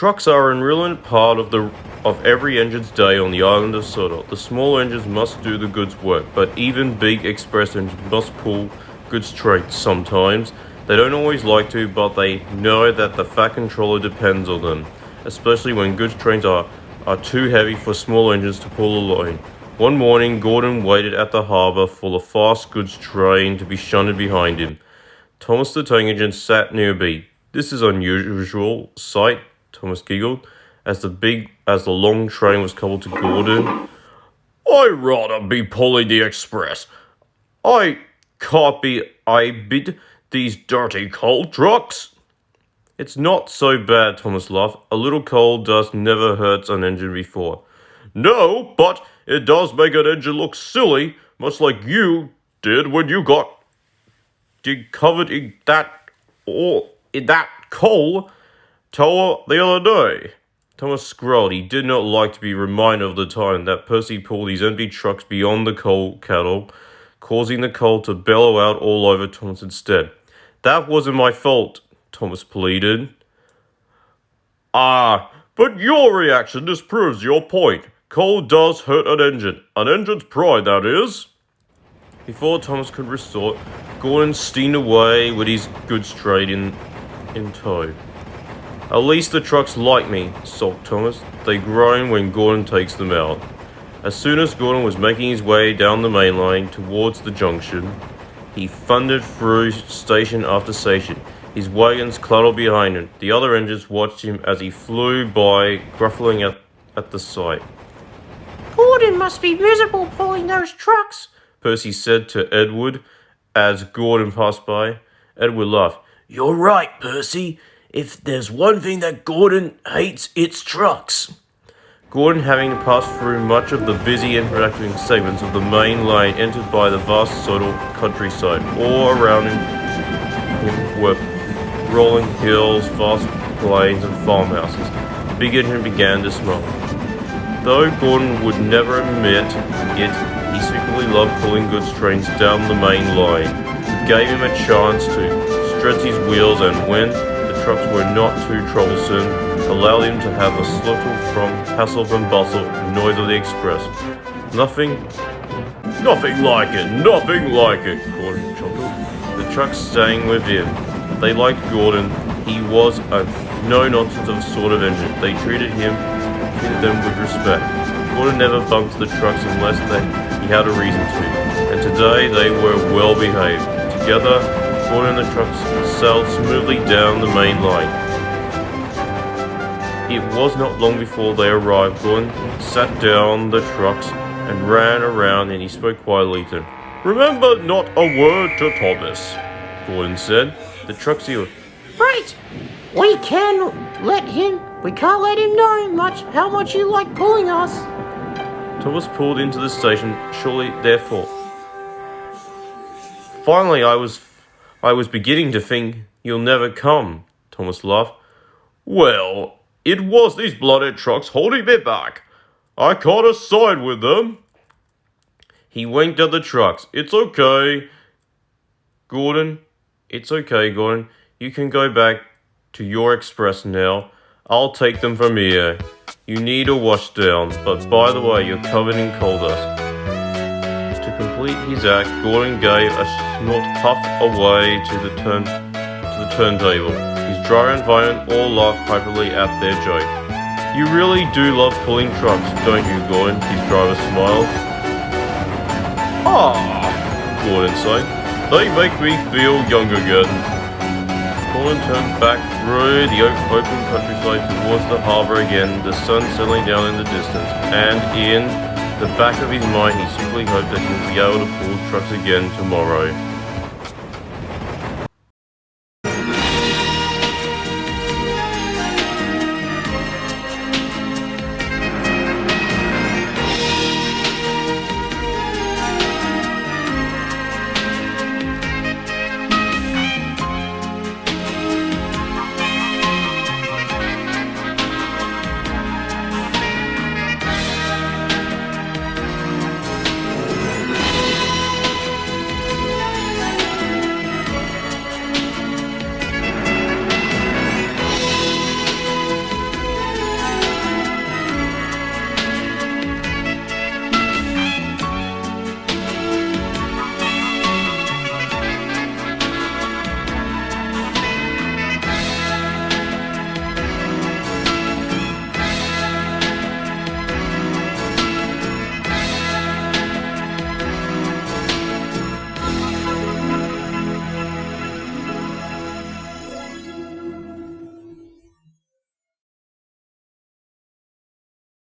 trucks are an irrelevant part of every engine's day on the island of Sodor. The small engines must do the goods work, but even big express engines must pull goods trains sometimes. They don't always like to, but they know that the Fat Controller depends on them, especially when goods trains are too heavy for small engines to pull alone. One morning, Gordon waited at the harbour for the fast goods train to be shunted behind him. Thomas the Tank Engine sat nearby. "This is an unusual sight," Thomas giggled, as the long train was coupled to Gordon. "I'd rather be pulling the express. I can't be bid these dirty coal trucks." "It's not so bad," Thomas laughed. "A little coal dust never hurts an engine before." "No, but it does make an engine look silly, much like you did when you got covered in that coal tower the other day." Thomas scowled. He did not like to be reminded of the time that Percy pulled his empty trucks beyond the coal kettle, causing the coal to bellow out all over Thomas instead. "That wasn't my fault," Thomas pleaded. But your reaction disproves your point. Coal does hurt an engine's pride, that is." Before Thomas could restore, Gordon steamed away with his goods train in tow. "At least the trucks like me," sulked Thomas. "They groan when Gordon takes them out." As soon as Gordon was making his way down the main line towards the junction, he thundered through station after station. His wagons cluttered behind him. The other engines watched him as he flew by, gruffling at the sight. "Gordon must be miserable pulling those trucks," Percy said to Edward as Gordon passed by. Edward laughed. "You're right, Percy. If there's one thing that Gordon hates, it's trucks." Gordon, having passed through much of the busy and productive segments of the main lane entered by the vast Sodor countryside, all around him were rolling hills, vast plains, and farmhouses. The big engine began to smile. Though Gordon would never admit it, he secretly loved pulling goods trains down the main line. It gave him a chance to stretch his wheels, and when the trucks were not too troublesome, allowed him to have a little from hassle and bustle and noise of the express. Nothing like it, Gordon chuckled. The trucks sang with him. They liked Gordon. He was a no-nonsense sort of engine. They treated them with respect. Gordon never bumped the trucks unless he had a reason to, and today they were well behaved. Together, Gordon and the trucks sailed smoothly down the main line. It was not long before they arrived. Gordon sat down the trucks and ran around, and he spoke quietly to them. "Remember not a word to Thomas," Gordon said. The truck sealed. "Right. We can't let him know how much you like pulling us." Thomas pulled into the station shortly thereafter. "Finally, I was beginning to think you'll never come," Thomas laughed. "Well, it was these blooded trucks holding me back. I can't side with them." He winked at the trucks. "It's okay, Gordon. You can go back to your express now. I'll take them from here. You need a wash down, but by the way, you're covered in coal dust." To complete his act, Gordon gave a snort puff away to the turntable. His driver and fireman all laughed hyperly at their joke. "You really do love pulling trucks, don't you, Gordon?" His driver smiled. Gordon sighed. "They make me feel young again." Gordon turned back through the open countryside towards the harbour again, the sun settling down in the distance, and in the back of his mind he secretly hoped that he would be able to pull trucks again tomorrow.